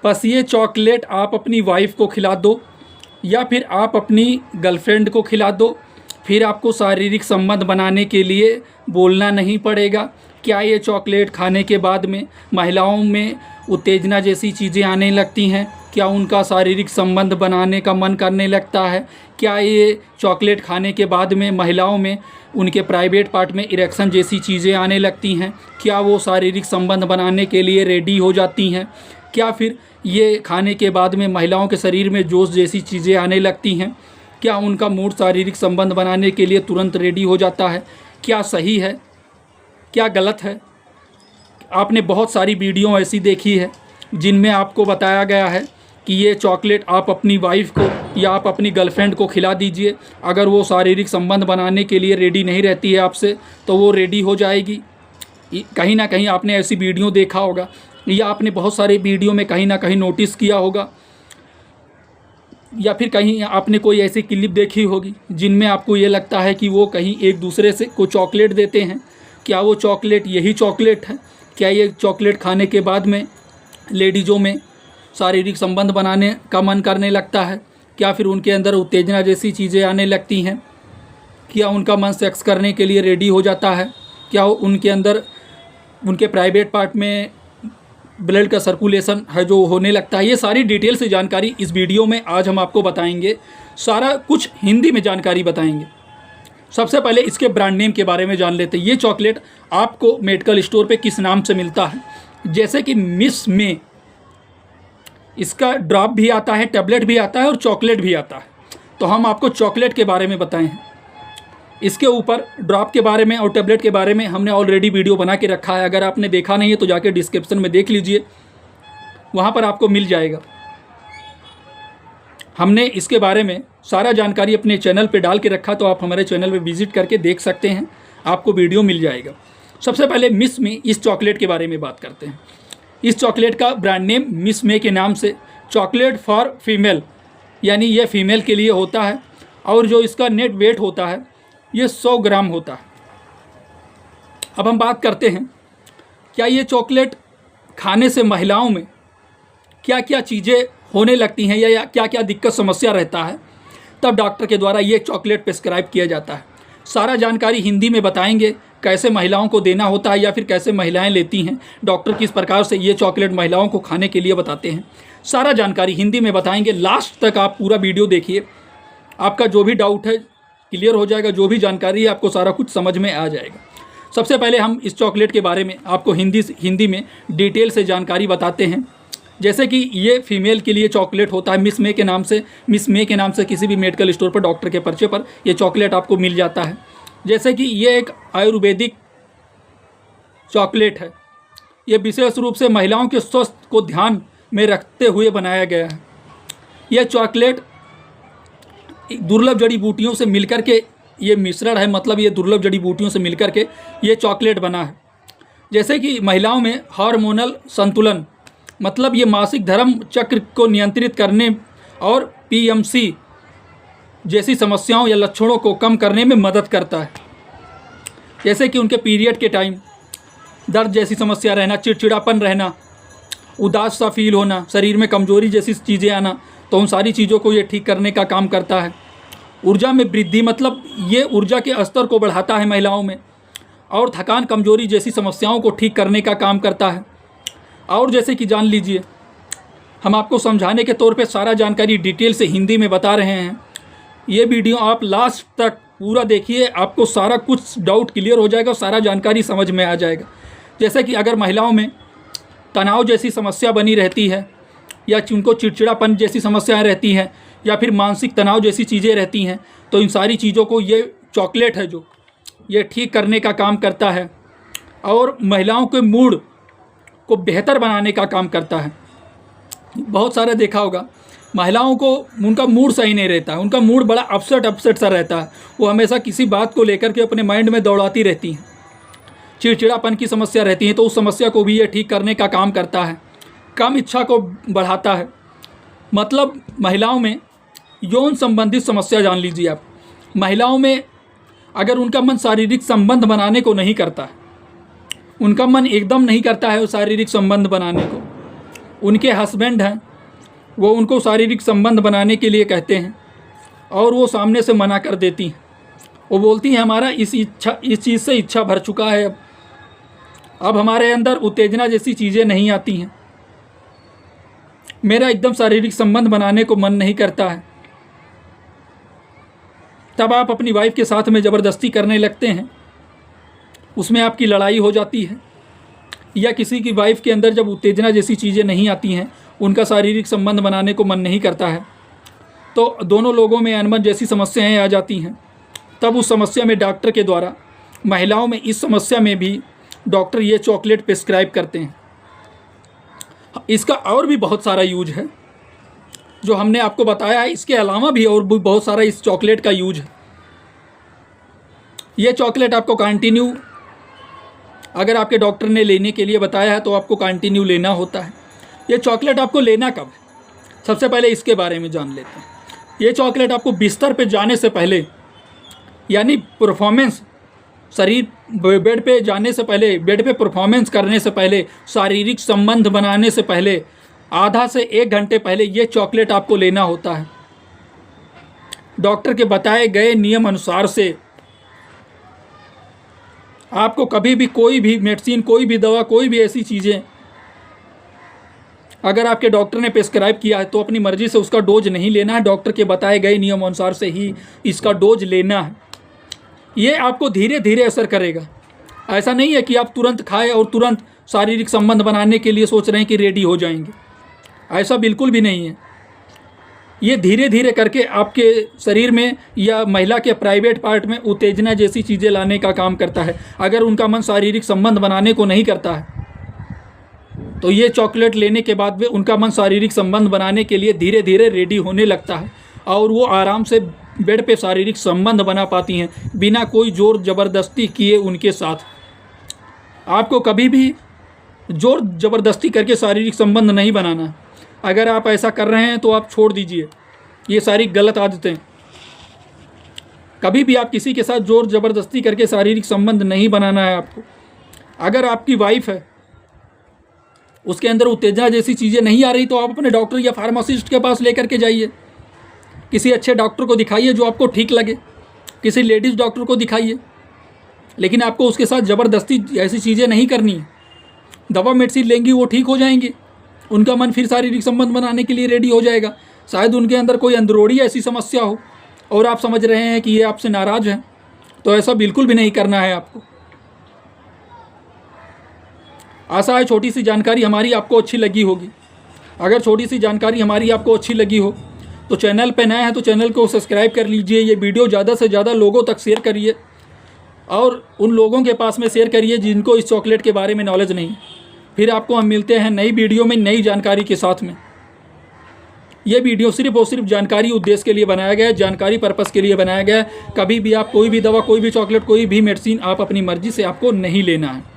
बस ये चॉकलेट आप अपनी वाइफ को खिला दो या फिर आप अपनी गर्लफ्रेंड को खिला दो, फिर आपको शारीरिक संबंध बनाने के लिए बोलना नहीं पड़ेगा। क्या ये चॉकलेट खाने के बाद में महिलाओं में उत्तेजना जैसी चीज़ें आने लगती हैं? क्या उनका शारीरिक संबंध बनाने का मन करने लगता है? क्या ये चॉकलेट खाने के बाद में महिलाओं में उनके प्राइवेट पार्ट में इरेक्शन जैसी चीज़ें आने लगती हैं? क्या वो शारीरिक संबंध बनाने के लिए रेडी हो जाती हैं? क्या फिर ये खाने के बाद में महिलाओं के शरीर में जोश जैसी चीज़ें आने लगती हैं? क्या उनका मूड शारीरिक संबंध बनाने के लिए तुरंत रेडी हो जाता है? क्या सही है, क्या गलत है? आपने बहुत सारी वीडियो ऐसी देखी है जिनमें आपको बताया गया है कि ये चॉकलेट आप अपनी वाइफ को या आप अपनी गर्लफ्रेंड को खिला दीजिए, अगर वो शारीरिक संबंध बनाने के लिए रेडी नहीं रहती है आपसे तो वो रेडी हो जाएगी। कहीं ना कहीं आपने ऐसी वीडियो देखा होगा या आपने बहुत सारे वीडियो में कहीं ना कहीं नोटिस किया होगा, या फिर कहीं आपने कोई ऐसी क्लिप देखी होगी जिनमें आपको ये लगता है कि वो कहीं एक दूसरे से को चॉकलेट देते हैं। क्या वो चॉकलेट यही चॉकलेट है? क्या ये चॉकलेट खाने के बाद में लेडीज़ों में शारीरिक संबंध बनाने का मन करने लगता है? क्या फिर उनके अंदर उत्तेजना जैसी चीज़ें आने लगती हैं? क्या उनका मन सेक्स करने के लिए रेडी हो जाता है? क्या उनके अंदर उनके प्राइवेट पार्ट में ब्लड का सर्कुलेशन है जो होने लगता है? ये सारी डिटेल से जानकारी इस वीडियो में आज हम आपको बताएंगे। सारा कुछ हिंदी में जानकारी बताएंगे। सबसे पहले इसके ब्रांड नेम के बारे में जान लेते हैं। ये चॉकलेट आपको मेडिकल स्टोर पे किस नाम से मिलता है? जैसे कि मिस मे, इसका ड्रॉप भी आता है, टैबलेट भी आता है और चॉकलेट भी आता है। तो हम आपको चॉकलेट के बारे में बताए हैं। इसके ऊपर ड्रॉप के बारे में और टैबलेट के बारे में हमने ऑलरेडी वीडियो बना के रखा है। अगर आपने देखा नहीं है तो जाके डिस्क्रिप्शन में देख लीजिए, वहाँ पर आपको मिल जाएगा। हमने इसके बारे में सारा जानकारी अपने चैनल पे डाल के रखा, तो आप हमारे चैनल पे विजिट करके देख सकते हैं, आपको वीडियो मिल जाएगा। सबसे पहले मिस मे इस चॉकलेट के बारे में बात करते हैं। इस चॉकलेट का ब्रांड नेम मिस मे के नाम से चॉकलेट फॉर फीमेल, यानी ये फीमेल के लिए होता है। और जो इसका नेट वेट होता है ये 100 ग्राम होता है। अब हम बात करते हैं, क्या ये चॉकलेट खाने से महिलाओं में क्या क्या चीज़ें होने लगती हैं या क्या क्या दिक्कत समस्या रहता है, तब डॉक्टर के द्वारा ये चॉकलेट प्रिस्क्राइब किया जाता है। सारा जानकारी हिंदी में बताएंगे, कैसे महिलाओं को देना होता है या फिर कैसे महिलाएं लेती हैं, डॉक्टर किस प्रकार से ये चॉकलेट महिलाओं को खाने के लिए बताते हैं। सारा जानकारी हिंदी में बताएंगे। लास्ट तक आप पूरा वीडियो देखिए, आपका जो भी डाउट है क्लियर हो जाएगा। जो भी जानकारी है आपको सारा कुछ समझ में आ जाएगा। सबसे पहले हम इस चॉकलेट के बारे में आपको हिंदी में डिटेल से जानकारी बताते हैं। जैसे कि ये फीमेल के लिए चॉकलेट होता है मिस मे के नाम से। मिस मे के नाम से किसी भी मेडिकल स्टोर पर डॉक्टर के पर्चे पर ये चॉकलेट आपको मिल जाता है। जैसे कि ये एक आयुर्वेदिक चॉकलेट है। ये विशेष रूप से महिलाओं के स्वास्थ्य को ध्यान में रखते हुए बनाया गया है। यह चॉकलेट दुर्लभ जड़ी बूटियों से मिलकर के ये मिश्रण है, मतलब ये दुर्लभ जड़ी बूटियों से मिलकर के ये चॉकलेट बना है। जैसे कि महिलाओं में हार्मोनल संतुलन, मतलब ये मासिक धर्म चक्र को नियंत्रित करने और पीएमसी जैसी समस्याओं या लक्षणों को कम करने में मदद करता है। जैसे कि उनके पीरियड के टाइम दर्द जैसी समस्या रहना, चिड़चिड़ापन रहना, उदास सा फील होना, शरीर में कमजोरी जैसी चीज़ें आना, तो उन सारी चीज़ों को ये ठीक करने का काम करता है। ऊर्जा में वृद्धि, मतलब ये ऊर्जा के स्तर को बढ़ाता है महिलाओं में, और थकान कमजोरी जैसी समस्याओं को ठीक करने का काम करता है। और जैसे कि जान लीजिए, हम आपको समझाने के तौर पे सारा जानकारी डिटेल से हिंदी में बता रहे हैं। ये वीडियो आप लास्ट तक पूरा देखिए, आपको सारा कुछ डाउट क्लियर हो जाएगा, सारा जानकारी समझ में आ जाएगा। जैसे कि अगर महिलाओं में तनाव जैसी समस्या बनी रहती है या उनको चिड़चिड़ापन जैसी समस्याएं रहती हैं या फिर मानसिक तनाव जैसी चीज़ें रहती हैं, तो इन सारी चीज़ों को ये चॉकलेट है जो ये ठीक करने का काम करता है और महिलाओं के मूड को बेहतर बनाने का काम करता है। बहुत सारे देखा होगा, महिलाओं को उनका मूड सही नहीं रहता है, उनका मूड बड़ा अपसेट सा रहता है। वो हमेशा किसी बात को लेकर के अपने माइंड में दौड़ाती रहती हैं। चिड़चिड़ापन की समस्या रहती है, तो उस समस्या को भी ये ठीक करने का काम करता है। कम इच्छा को बढ़ाता है, मतलब महिलाओं में यौन संबंधित समस्या जान लीजिए आप। महिलाओं में अगर उनका मन शारीरिक संबंध बनाने को नहीं करता है, उनका मन एकदम नहीं करता है शारीरिक संबंध बनाने को, उनके हस्बैंड हैं, वो उनको शारीरिक संबंध बनाने के लिए कहते हैं और वो सामने से मना कर देती हैं। वो बोलती हैं हमारा इस चीज़ से इच्छा भर चुका है, अब हमारे अंदर उत्तेजना जैसी चीज़ें नहीं आती हैं, मेरा एकदम शारीरिक संबंध बनाने को मन नहीं करता है। तब आप अपनी वाइफ के साथ में ज़बरदस्ती करने लगते हैं, उसमें आपकी लड़ाई हो जाती है। या किसी की वाइफ के अंदर जब उत्तेजना जैसी चीज़ें नहीं आती हैं, उनका शारीरिक संबंध बनाने को मन नहीं करता है, तो दोनों लोगों में अनबन जैसी समस्याएं आ जाती हैं। तब उस समस्या में डॉक्टर के द्वारा, महिलाओं में इस समस्या में भी डॉक्टर ये चॉकलेट प्रिस्क्राइब करते हैं। इसका और भी बहुत सारा यूज है जो हमने आपको बताया है, इसके अलावा भी और भी बहुत सारा इस चॉकलेट का यूज है। ये चॉकलेट आपको कंटिन्यू, अगर आपके डॉक्टर ने लेने के लिए बताया है तो आपको कंटिन्यू लेना होता है। ये चॉकलेट आपको लेना कब है, सबसे पहले इसके बारे में जान लेते हैं। ये चॉकलेट आपको बिस्तर पे जाने से पहले, यानी परफॉर्मेंस, शरीर बेड पे जाने से पहले, बेड पे परफॉर्मेंस करने से पहले, शारीरिक संबंध बनाने से पहले, आधा से 1 घंटे पहले ये चॉकलेट आपको लेना होता है। डॉक्टर के बताए गए नियम अनुसार से आपको कभी भी कोई भी मेडिसिन, कोई भी दवा, कोई भी ऐसी चीज़ें अगर आपके डॉक्टर ने प्रिस्क्राइब किया है तो अपनी मर्जी से उसका डोज नहीं लेना है, डॉक्टर के बताए गए नियम अनुसार से ही इसका डोज लेना है। ये आपको धीरे धीरे असर करेगा। ऐसा नहीं है कि आप तुरंत खाएं और तुरंत शारीरिक संबंध बनाने के लिए सोच रहे हैं कि रेडी हो जाएंगे, ऐसा बिल्कुल भी नहीं है। ये धीरे धीरे करके आपके शरीर में या महिला के प्राइवेट पार्ट में उत्तेजना जैसी चीज़ें लाने का काम करता है। अगर उनका मन शारीरिक संबंध बनाने को नहीं करता है तो ये चॉकलेट लेने के बाद भी उनका मन शारीरिक संबंध बनाने के लिए धीरे धीरे रेडी होने लगता है और वो आराम से बेड पे शारीरिक संबंध बना पाती हैं बिना कोई जोर ज़बरदस्ती किए उनके साथ। आपको कभी भी जोर ज़बरदस्ती करके शारीरिक संबंध नहीं बनाना। अगर आप ऐसा कर रहे हैं तो आप छोड़ दीजिए ये सारी गलत आदतें। कभी भी आप किसी के साथ जोर ज़बरदस्ती करके शारीरिक संबंध नहीं बनाना है आपको। अगर आपकी वाइफ है, उसके अंदर उत्तेजना जैसी चीज़ें नहीं आ रही तो आप अपने डॉक्टर या फार्मासिस्ट के पास लेकर के जाइए। किसी अच्छे डॉक्टर को दिखाइए जो आपको ठीक लगे, किसी लेडीज़ डॉक्टर को दिखाइए, लेकिन आपको उसके साथ ज़बरदस्ती ऐसी चीज़ें नहीं करनी है। दवा मेडिसिन लेंगी वो ठीक हो जाएंगी, उनका मन फिर शारीरिक संबंध बनाने के लिए रेडी हो जाएगा। शायद उनके अंदर कोई अंदरूनी ऐसी समस्या हो और आप समझ रहे हैं कि ये आपसे नाराज़ हैं, तो ऐसा बिल्कुल भी नहीं करना है आपको। आशा है छोटी सी जानकारी हमारी आपको अच्छी लगी होगी। अगर छोटी सी जानकारी हमारी आपको अच्छी लगी हो तो चैनल पे नए हैं तो चैनल को सब्सक्राइब कर लीजिए। ये वीडियो ज़्यादा से ज़्यादा लोगों तक शेयर करिए और उन लोगों के पास में शेयर करिए जिनको इस चॉकलेट के बारे में नॉलेज नहीं। फिर आपको हम मिलते हैं नई वीडियो में नई जानकारी के साथ में। ये वीडियो सिर्फ और सिर्फ जानकारी उद्देश्य के लिए बनाया गया है, जानकारी पर्पस के लिए बनाया गया है। कभी भी आप कोई भी दवा, कोई भी चॉकलेट, कोई भी मेडिसिन आप अपनी मर्जी से आपको नहीं लेना है।